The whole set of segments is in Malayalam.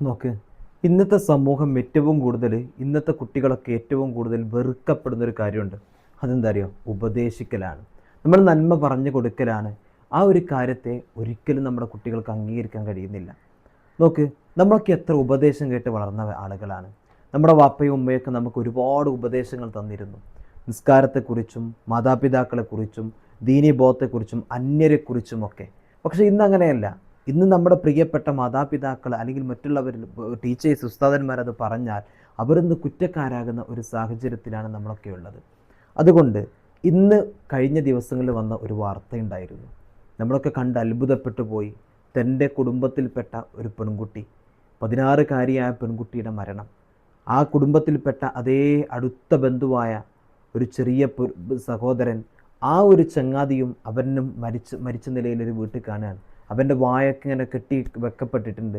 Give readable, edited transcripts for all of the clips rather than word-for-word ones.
നോക്ക്, ഇന്നത്തെ സമൂഹം ഏറ്റവും കൂടുതൽ, ഇന്നത്തെ കുട്ടികളൊക്കെ ഏറ്റവും കൂടുതൽ വെറുക്കപ്പെടുന്ന ഒരു കാര്യമുണ്ട്. അതെന്താ അറിയോ? ഉപദേശിക്കലാണ്. നമ്മൾ നന്മ പറഞ്ഞു കൊടുക്കലാണ്. ആ ഒരു കാര്യത്തെ ഒരിക്കലും നമ്മുടെ കുട്ടികൾക്ക് അംഗീകരിക്കാൻ കഴിയുന്നില്ല. നോക്ക്, നമ്മളൊക്കെ എത്ര ഉപദേശം കേട്ട് വളർന്ന ആളുകളാണ്. നമ്മുടെ വാപ്പയും ഉമ്മയൊക്കെ നമുക്ക് ഒരുപാട് ഉപദേശങ്ങൾ തന്നിരുന്നു. നിസ്കാരത്തെക്കുറിച്ചും മാതാപിതാക്കളെക്കുറിച്ചും ദീനീബോധത്തെക്കുറിച്ചും അന്യരെക്കുറിച്ചുമൊക്കെ. പക്ഷേ ഇന്ന് അങ്ങനെയല്ല. ഇന്ന് നമ്മുടെ പ്രിയപ്പെട്ട മാതാപിതാക്കൾ അല്ലെങ്കിൽ മറ്റുള്ളവർ, ടീച്ചേഴ്സ്, ഉസ്താദന്മാരത് പറഞ്ഞാൽ അവരിന്ന് കുറ്റക്കാരാകുന്ന ഒരു സാഹചര്യത്തിലാണ് നമ്മളൊക്കെ ഉള്ളത്. അതുകൊണ്ട് ഇന്ന് കഴിഞ്ഞ ദിവസങ്ങളിൽ വന്ന ഒരു വാർത്തയുണ്ടായിരുന്നു. നമ്മളൊക്കെ കണ്ട് അത്ഭുതപ്പെട്ടു പോയി. തൻ്റെ കുടുംബത്തിൽപ്പെട്ട ഒരു പെൺകുട്ടി, 16-കാരിയായ പെൺകുട്ടിയുടെ മരണം. ആ കുടുംബത്തിൽപ്പെട്ട അതേ അടുത്ത ബന്ധുവായ ഒരു ചെറിയ സഹോദരൻ, ആ ഒരു ചങ്ങാതിയും അവനും മരിച്ച നിലയിലൊരു വീട്ടിൽ കാണുകയാണ്. അവൻ്റെ വായൊക്കെ ഇങ്ങനെ കെട്ടി വെക്കപ്പെട്ടിട്ടുണ്ട്.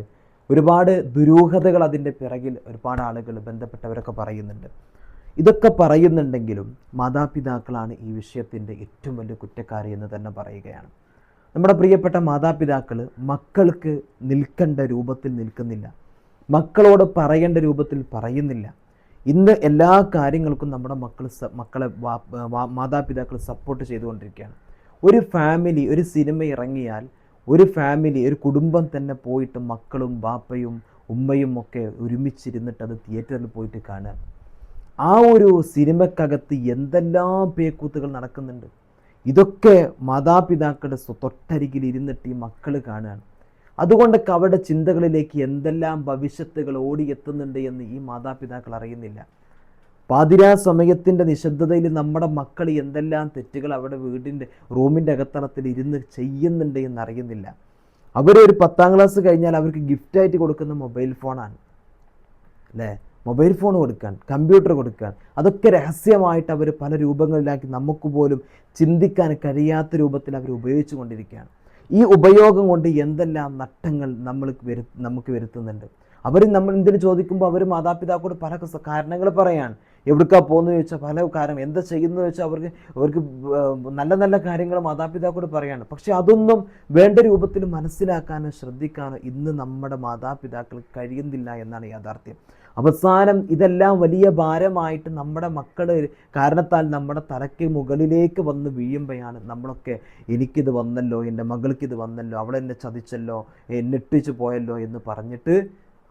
ഒരുപാട് ദുരൂഹതകൾ അതിൻ്റെ പിറകിൽ ഒരുപാട് ആളുകൾ, ബന്ധപ്പെട്ടവരൊക്കെ പറയുന്നുണ്ട്. ഇതൊക്കെ പറയുന്നുണ്ടെങ്കിലും മാതാപിതാക്കളാണ് ഈ വിഷയത്തിൻ്റെ ഏറ്റവും വലിയ കുറ്റക്കാരി എന്ന് തന്നെ പറയുകയാണ്. നമ്മുടെ പ്രിയപ്പെട്ട മാതാപിതാക്കൾ മക്കൾക്ക് നിൽക്കേണ്ട രൂപത്തിൽ നിൽക്കുന്നില്ല, മക്കളോട് പറയേണ്ട രൂപത്തിൽ പറയുന്നില്ല. ഇന്ന് എല്ലാ കാര്യങ്ങൾക്കും നമ്മുടെ മക്കളെ മാതാപിതാക്കൾ സപ്പോർട്ട് ചെയ്തുകൊണ്ടിരിക്കുകയാണ്. ഒരു ഫാമിലി, ഒരു സിനിമ ഇറങ്ങിയാൽ ഒരു ഫാമിലി, ഒരു കുടുംബം തന്നെ പോയിട്ട് മക്കളും ബാപ്പയും ഉമ്മയും ഒക്കെ ഒരുമിച്ചിരുന്നിട്ട് അത് തിയേറ്ററിൽ പോയിട്ട് കാണുക. ആ ഒരു സിനിമക്കകത്ത് എന്തെല്ലാം പേക്കൂത്തുകൾ നടക്കുന്നുണ്ട്. ഇതൊക്കെ മാതാപിതാക്കളുടെ തൊട്ടരികിൽ ഇരുന്നിട്ട് ഈ മക്കൾ കാണുകയാണ്. അതുകൊണ്ടൊക്കെ അവരുടെ ചിന്തകളിലേക്ക് എന്തെല്ലാം ഭവിഷ്യത്തുകൾ ഓടിയെത്തുന്നുണ്ട് എന്ന് ഈ മാതാപിതാക്കൾ അറിയുന്നില്ല. പാതിരാ സമയത്തിൻ്റെ നിശബ്ദതയിൽ നമ്മുടെ മക്കൾ എന്തെല്ലാം തെറ്റുകൾ അവിടെ വീടിൻ്റെ റൂമിൻ്റെ അകത്തളത്തിൽ ഇരുന്ന് ചെയ്യുന്നുണ്ട് എന്നറിയുന്നില്ല. അവരൊരു 10ാം ക്ലാസ് കഴിഞ്ഞാൽ അവർക്ക് ഗിഫ്റ്റായിട്ട് കൊടുക്കുന്ന മൊബൈൽ ഫോണാണ് അല്ലേ? മൊബൈൽ ഫോൺ കൊടുക്കാൻ, കമ്പ്യൂട്ടർ കൊടുക്കാൻ, അതൊക്കെ രഹസ്യമായിട്ട് അവർ പല രൂപങ്ങളിലാക്കി നമുക്ക് പോലും ചിന്തിക്കാൻ കഴിയാത്ത രൂപത്തിൽ അവർ ഉപയോഗിച്ചു കൊണ്ടിരിക്കുകയാണ്. ഈ ഉപയോഗം കൊണ്ട് എന്തെല്ലാം നഷ്ടങ്ങൾ നമുക്ക് വരുത്തുന്നുണ്ട്. നമ്മൾ എന്തിനു ചോദിക്കുമ്പോൾ അവർ മാതാപിതാക്കളോട് പല കാരണങ്ങൾ പറയാണ്. എവിടേക്കാ പോകുന്നത് ചോദിച്ചാൽ പല കാരണം, എന്താ ചെയ്യുന്നത് ചോദിച്ചാൽ അവർക്ക് നല്ല നല്ല കാര്യങ്ങൾ മാതാപിതാക്കളോട് പറയാണ്. പക്ഷെ അതൊന്നും വേണ്ട രൂപത്തിൽ മനസ്സിലാക്കാനോ ശ്രദ്ധിക്കാനോ ഇന്ന് നമ്മുടെ മാതാപിതാക്കൾ കഴിയുന്നില്ല എന്നാണ് യാഥാർത്ഥ്യം. അവസാനം ഇതെല്ലാം വലിയ ഭാരമായിട്ട് നമ്മുടെ മക്കൾ കാരണത്താൽ നമ്മുടെ തലയ്ക്ക് മുകളിലേക്ക് വന്ന് വീഴുമ്പോഴാണ് നമ്മളൊക്കെ, എനിക്കിത് വന്നല്ലോ, എൻ്റെ മകൾക്കിത് വന്നല്ലോ, അവളെന്നെ ചതിച്ചല്ലോ, എന്നെ ഇട്ടിച്ച് പോയല്ലോ എന്ന് പറഞ്ഞിട്ട്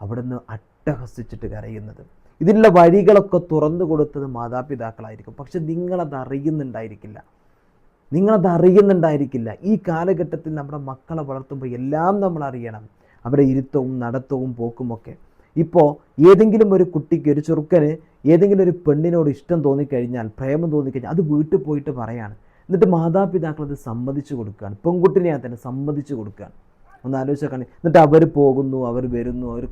അവിടുന്ന് അട്ടഹസിച്ചിട്ട് കരയുന്നത്. ഇതിനുള്ള വഴികളൊക്കെ തുറന്നു കൊടുത്തത് മാതാപിതാക്കളായിരിക്കും. പക്ഷെ നിങ്ങളതറിയുന്നുണ്ടായിരിക്കില്ല. ഈ കാലഘട്ടത്തിൽ നമ്മുടെ മക്കളെ വളർത്തുമ്പോൾ എല്ലാം നമ്മൾ അറിയണം. അവരുടെ ഇരുത്തവും നടത്തവും പോക്കുമൊക്കെ. ഇപ്പോൾ ഏതെങ്കിലും ഒരു കുട്ടിക്ക്, ഒരു ചെറുക്കന് ഏതെങ്കിലും ഒരു പെണ്ണിനോട് ഇഷ്ടം തോന്നിക്കഴിഞ്ഞാൽ, പ്രേമം തോന്നിക്കഴിഞ്ഞാൽ അത് വീട്ടിൽ പോയിട്ട് പറയാണ്. എന്നിട്ട് മാതാപിതാക്കൾ അത് സമ്മതിച്ചു കൊടുക്കുകയാണ്. പെൺകുട്ടിനെ തന്നെ സമ്മതിച്ചു കൊടുക്കുകയാണ്. ഒന്ന് ആലോചിച്ചാൽ. എന്നിട്ട് അവർ പോകുന്നു, അവർ വരുന്നു, അവർ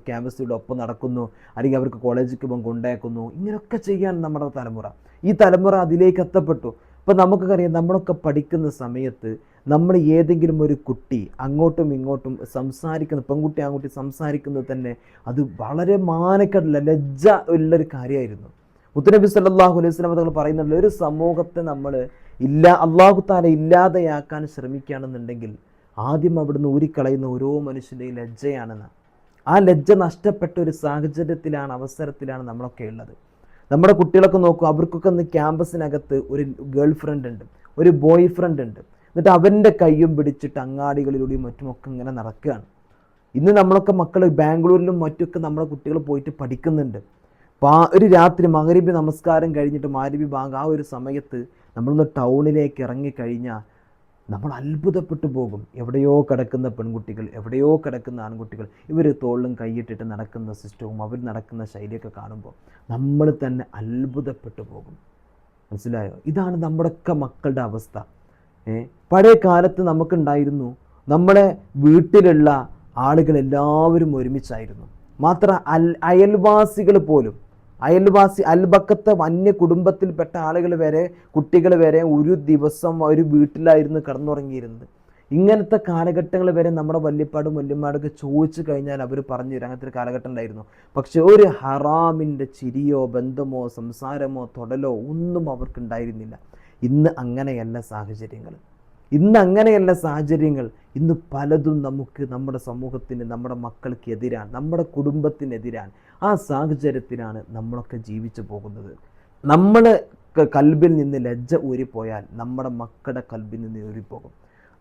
ക്യാമ്പസിലൂടെ ഒപ്പം നടക്കുന്നു, അല്ലെങ്കിൽ അവർക്ക് കോളേജിലേക്ക് പോകുമ്പോൾ കൊണ്ടാക്കുന്നു. ഇങ്ങനെയൊക്കെ ചെയ്യാൻ നമ്മുടെ തലമുറ, ഈ തലമുറ അതിലേക്ക് എത്തപ്പെട്ടു. ഇപ്പം നമുക്കറിയാം, നമ്മളൊക്കെ പഠിക്കുന്ന സമയത്ത് നമ്മൾ ഏതെങ്കിലും ഒരു കുട്ടി അങ്ങോട്ടും ഇങ്ങോട്ടും സംസാരിക്കുന്ന, പെൺകുട്ടി ആൺകുട്ടി സംസാരിക്കുന്നത് തന്നെ അത് വളരെ മാനക്കേടില്ല, ലജ്ജ ഉള്ളൊരു കാര്യമായിരുന്നു. മുത്തുനബി സല്ലല്ലാഹു അലൈഹി വസല്ലം തങ്ങൾ പറയുന്നുണ്ട്, ഒരു സമൂഹത്തെ നമ്മൾ അല്ലാഹു തആല ഇല്ലാതെയാക്കാൻ ശ്രമിക്കുകയാണെന്നുണ്ടെങ്കിൽ ആദ്യം അവിടുന്ന് ഊരിക്കളയുന്ന ഓരോ മനുഷ്യൻ്റെയും ലജ്ജയാണെന്ന്. ആ ലജ്ജ നഷ്ടപ്പെട്ട ഒരു സാഹചര്യത്തിലാണ്, അവസരത്തിലാണ് നമ്മളൊക്കെ ഉള്ളത്. നമ്മുടെ കുട്ടികളൊക്കെ നോക്കൂ, അവർക്കൊക്കെ ഇന്ന് ക്യാമ്പസിനകത്ത് ഒരു ഗേൾ ഫ്രണ്ട് ഉണ്ട്, ഒരു ബോയ് ഫ്രണ്ട് ഉണ്ട്. എന്നിട്ട് അവൻ്റെ കയ്യും പിടിച്ചിട്ട് അങ്ങാടികളിലൂടെയും മറ്റുമൊക്കെ ഇങ്ങനെ നടക്കുകയാണ്. ഇന്ന് നമ്മളൊക്കെ മക്കൾ ബാംഗ്ലൂരിലും മറ്റുമൊക്കെ നമ്മുടെ കുട്ടികൾ പോയിട്ട് പഠിക്കുന്നുണ്ട്. ഒരു രാത്രി മഗ്‌രിബ് നമസ്കാരം കഴിഞ്ഞിട്ട് മഗ്‌രിബ് ബാങ്ക് ആ ഒരു സമയത്ത് നമ്മളൊന്ന് ടൗണിലേക്ക് ഇറങ്ങിക്കഴിഞ്ഞാൽ നമ്മൾ അത്ഭുതപ്പെട്ടു പോകും. എവിടെയോ കിടക്കുന്ന പെൺകുട്ടികൾ, എവിടെയോ കിടക്കുന്ന ആൺകുട്ടികൾ, ഇവർ തോളിലും കൈയിട്ടിട്ട് നടക്കുന്ന സിസ്റ്റവും അവർ നടക്കുന്ന ശൈലിയൊക്കെ കാണുമ്പോൾ നമ്മൾ തന്നെ അത്ഭുതപ്പെട്ടു പോകും. മനസ്സിലായോ? ഇതാണ് നമ്മുടെയൊക്കെ മക്കളുടെ അവസ്ഥ. പഴയ കാലത്ത് നമുക്കുണ്ടായിരുന്നു, നമ്മളെ വീട്ടിലുള്ള ആളുകൾ എല്ലാവരും ഒരുമിച്ചായിരുന്നു. അയൽവാസികൾ പോലും, അയൽപക്കത്തെ അന്യ കുടുംബത്തിൽപ്പെട്ട ആളുകൾ വരെ, കുട്ടികൾ വരെ ഒരു ദിവസം ഒരു വീട്ടിലായിരുന്നു കിടന്നുറങ്ങിയിരുന്നത്. ഇങ്ങനത്തെ കാലഘട്ടങ്ങൾ വരെ നമ്മുടെ വല്യപ്പാടും വല്യമ്മമാരൊക്കെ ചോദിച്ചു കഴിഞ്ഞാൽ അവർ പറഞ്ഞു തരും. അങ്ങനത്തെ ഒരു കാലഘട്ടം ഉണ്ടായിരുന്നു. പക്ഷെ ഒരു ഹറാമിൻ്റെ ചിരിയോ ബന്ധമോ സംസാരമോ തൊടലോ ഒന്നും അവർക്കുണ്ടായിരുന്നില്ല. ഇന്ന് അങ്ങനെയല്ല സാഹചര്യങ്ങൾ. ഇന്ന് അങ്ങനെയല്ല സാഹചര്യങ്ങൾ. ഇന്ന് പലതും നമുക്ക് നമ്മുടെ സമൂഹത്തിന്, നമ്മുടെ മക്കൾക്ക് എതിരാണ്, നമ്മുടെ കുടുംബത്തിനെതിരാണ്. ആ സാഹചര്യത്തിലാണ് നമ്മളൊക്കെ ജീവിച്ചു പോകുന്നത്. നമ്മൾ കൽബിൽ നിന്ന് ലജ്ജ ഊരിപ്പോയാൽ നമ്മുടെ മക്കളുടെ കൽബിൽ നിന്ന് ഊരിപ്പോകും.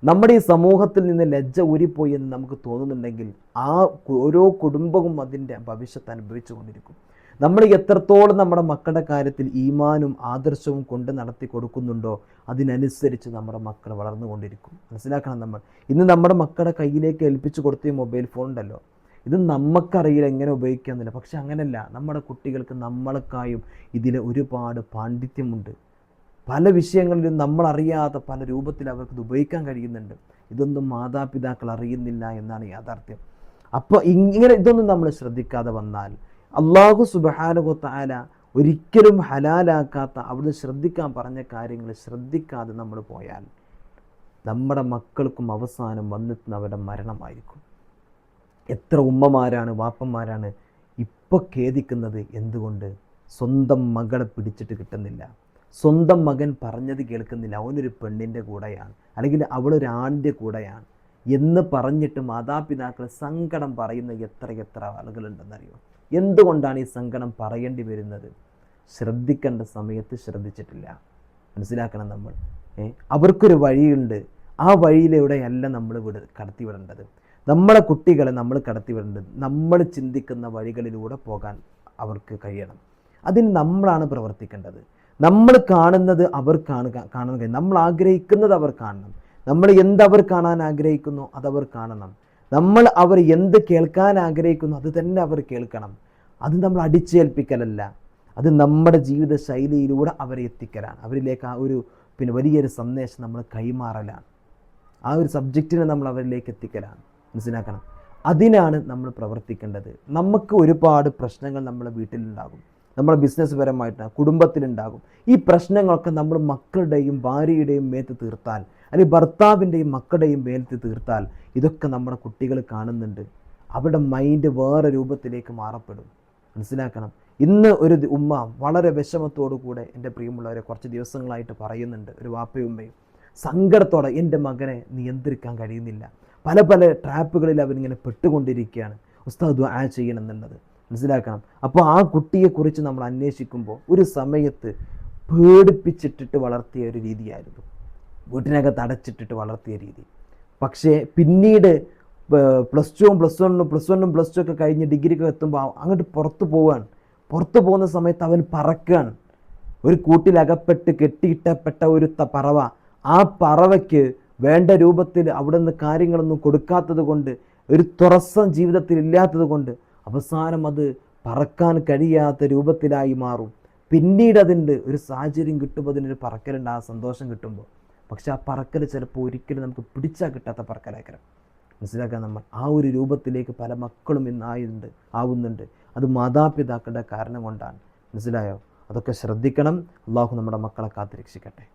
നമ്മുടെ ഈ സമൂഹത്തിൽ നിന്ന് ലജ്ജ ഊരിപ്പോയി എന്ന് നമുക്ക് തോന്നുന്നുണ്ടെങ്കിൽ ആ ഓരോ കുടുംബവും അതിൻ്റെ ഭവിഷ്യത്ത് അനുഭവിച്ചു കൊണ്ടിരിക്കും. നമ്മൾ എത്രത്തോളം നമ്മുടെ മക്കളുടെ കാര്യത്തിൽ ഈമാനും ആദർശവും കൊണ്ട് നടത്തി കൊടുക്കുന്നുണ്ടോ അതിനനുസരിച്ച് നമ്മുടെ മക്കൾ വളർന്നുകൊണ്ടിരിക്കും. മനസ്സിലാക്കണം. ഇന്ന് നമ്മുടെ മക്കളുടെ കയ്യിലേക്ക് ഏൽപ്പിച്ചു കൊടുത്ത മൊബൈൽ ഫോൺ ഉണ്ടല്ലോ, ഇത് നമുക്കറിയില്ല എങ്ങനെ ഉപയോഗിക്കാമെന്നില്ല. പക്ഷെ അങ്ങനെയല്ല, നമ്മുടെ കുട്ടികൾക്ക് നമ്മളെക്കായും ഇതിൽ ഒരുപാട് പാണ്ഡിത്യമുണ്ട്. പല വിഷയങ്ങളിലും നമ്മളറിയാത്ത പല രൂപത്തിൽ അവർക്ക് ഇത് ഉപയോഗിക്കാൻ കഴിയുന്നുണ്ട്. ഇതൊന്നും മാതാപിതാക്കൾ അറിയുന്നില്ല എന്നാണ് യാഥാർത്ഥ്യം. അപ്പോൾ ഇതൊന്നും നമ്മൾ ശ്രദ്ധിക്കാതെ വന്നാൽ അല്ലാഹു സുബ്ഹാനഹു വ തആല ഒരിക്കലും ഹലാലാക്കാത്ത, അവിടുന്ന് ശ്രദ്ധിക്കാൻ പറഞ്ഞ കാര്യങ്ങൾ ശ്രദ്ധിക്കാതെ നമ്മൾ പോയാൽ നമ്മുടെ മക്കൾക്കും അവസാനം വന്നെത്തുന്ന അവരുടെ മരണമായിരിക്കും. എത്ര ഉമ്മമാരാണ്, വാപ്പന്മാരാണ് ഇപ്പോൾ ഖേദിക്കുന്നത്. എന്തുകൊണ്ട്? സ്വന്തം മകളെ പിടിച്ചിട്ട് കിട്ടുന്നില്ല, സ്വന്തം മകൻ പറഞ്ഞത് കേൾക്കുന്നില്ല, അവനൊരു പെണ്ണിൻ്റെ കൂടെയാണ് അല്ലെങ്കിൽ അവളൊരാണിൻ്റെ കൂടെയാണ് എന്ന് പറഞ്ഞിട്ട് മാതാപിതാക്കൾ സങ്കടം പറയുന്ന എത്ര ആളുകളുണ്ടെന്നറിയോ? എന്തുകൊണ്ടാണ് ഈ സങ്കടം പറയേണ്ടി വരുന്നത്? ശ്രദ്ധിക്കേണ്ട സമയത്ത് ശ്രദ്ധിച്ചിട്ടില്ല. മനസ്സിലാക്കണം. അവർക്കൊരു വഴിയുണ്ട്, ആ വഴിയിലൂടെയല്ല നമ്മൾ കടത്തിവിടേണ്ടത്. നമ്മളെ കുട്ടികളെ നമ്മൾ കടത്തിവിടേണ്ടത് നമ്മൾ ചിന്തിക്കുന്ന വഴികളിലൂടെ പോകാൻ അവർക്ക് കഴിയണം. അതിന് നമ്മളാണ് പ്രവർത്തിക്കേണ്ടത്. നമ്മൾ കാണുന്നത് അവർ കാണാൻ കഴിയും, നമ്മൾ ആഗ്രഹിക്കുന്നത് അവർ കാണണം. നമ്മൾ എന്തവർ കാണാൻ ആഗ്രഹിക്കുന്നു അതവർ കാണണം. അവർ എന്ത് കേൾക്കാൻ ആഗ്രഹിക്കുന്നു അത് തന്നെ അവർ കേൾക്കണം. അത് നമ്മൾ അടിച്ചേൽപ്പിക്കലല്ല, അത് നമ്മുടെ ജീവിത ശൈലിയിലൂടെ അവരെ എത്തിക്കലാണ്. അവരിലേക്ക് ആ ഒരു വലിയൊരു സന്ദേശം നമ്മൾ കൈമാറലാണ്. ആ ഒരു സബ്ജക്റ്റിനെ നമ്മൾ അവരിലേക്ക് എത്തിക്കലാണ്. മനസ്സിലാക്കണം. അതിനാണ് നമ്മൾ പ്രവർത്തിക്കേണ്ടത്. നമുക്ക് ഒരുപാട് പ്രശ്നങ്ങൾ നമ്മുടെ വീട്ടിലുണ്ടാകും, നമ്മുടെ ബിസിനസ് പരമായിട്ട് കുടുംബത്തിലുണ്ടാകും. ഈ പ്രശ്നങ്ങളൊക്കെ നമ്മൾ മക്കളുടെയും ഭാര്യയുടെയും മേത്ത് തീർത്താൽ, അല്ലെങ്കിൽ ഭർത്താവിൻ്റെയും മക്കളുടെയും മേത്ത് തീർത്താൽ, ഇതൊക്കെ നമ്മുടെ കുട്ടികൾ കാണുന്നുണ്ട്. അവരുടെ മൈൻഡ് വേറെ രൂപത്തിലേക്ക് മാറപ്പെടും. മനസ്സിലാക്കണം. ഇന്ന് ഒരു ഉമ്മ വളരെ വിഷമത്തോടു കൂടെ എൻ്റെ പ്രിയമുള്ളവരെ കുറച്ച് ദിവസങ്ങളായിട്ട് പറയുന്നുണ്ട്, ഒരു വാപ്പയും ഉമ്മയും സങ്കടത്തോടെ എൻ്റെ മകനെ നിയന്ത്രിക്കാൻ കഴിയുന്നില്ല, പല ട്രാപ്പുകളിൽ അവനിങ്ങനെ പെട്ടുകൊണ്ടിരിക്കുകയാണ്, ഉസ്താദ് ദുആ ചെയ്യണം എന്നുള്ളത്. മനസ്സിലാക്കണം. അപ്പോൾ ആ കുട്ടിയെക്കുറിച്ച് നമ്മൾ അന്വേഷിക്കുമ്പോൾ ഒരു സമയത്ത് പേടിപ്പിച്ചിട്ടിട്ട് വളർത്തിയ ഒരു രീതിയായിരുന്നു, വീട്ടിനകത്ത് അടച്ചിട്ടിട്ട് വളർത്തിയ രീതി. പക്ഷേ പിന്നീട് പ്ലസ് വണ്ണും പ്ലസ് ടു ഒക്കെ കഴിഞ്ഞ് ഡിഗ്രിക്ക് എത്തുമ്പോൾ അങ്ങോട്ട് പുറത്തു പോകുന്ന സമയത്ത് അവൻ പറക്കുകയാണ്. ഒരു കൂട്ടിലകപ്പെട്ട് കെട്ടിയിട്ടപ്പെട്ട ഒരു പറവ, ആ പറവയ്ക്ക് വേണ്ട രൂപത്തിൽ അവിടെ നിന്ന് കാര്യങ്ങളൊന്നും കൊടുക്കാത്തത് കൊണ്ട്, ഒരു തുറസം ജീവിതത്തിൽ ഇല്ലാത്തത് കൊണ്ട് അവസാനം അത് പറക്കാൻ കഴിയാത്ത രൂപത്തിലായി മാറും. പിന്നീട് അതിൻ്റെ ഒരു സാഹചര്യം കിട്ടുമ്പോൾ അതിനൊരു പറക്കലുണ്ട്, ആ സന്തോഷം കിട്ടുമ്പോൾ. പക്ഷെ ആ പറക്കൽ ചിലപ്പോൾ ഒരിക്കലും നമുക്ക് പിടിച്ചാൽ കിട്ടാത്ത പറക്കലാക്കണം. മനസ്സിലാക്കാൻ ആ ഒരു രൂപത്തിലേക്ക് പല മക്കളും ഇന്ന് ആവുന്നുണ്ട്. അത് മാതാപിതാക്കളുടെ കാരണം കൊണ്ടാണ്. മനസ്സിലായോ? അതൊക്കെ ശ്രദ്ധിക്കണം. അള്ളാഹു നമ്മുടെ മക്കളെ കാത്തുരക്ഷിക്കട്ടെ.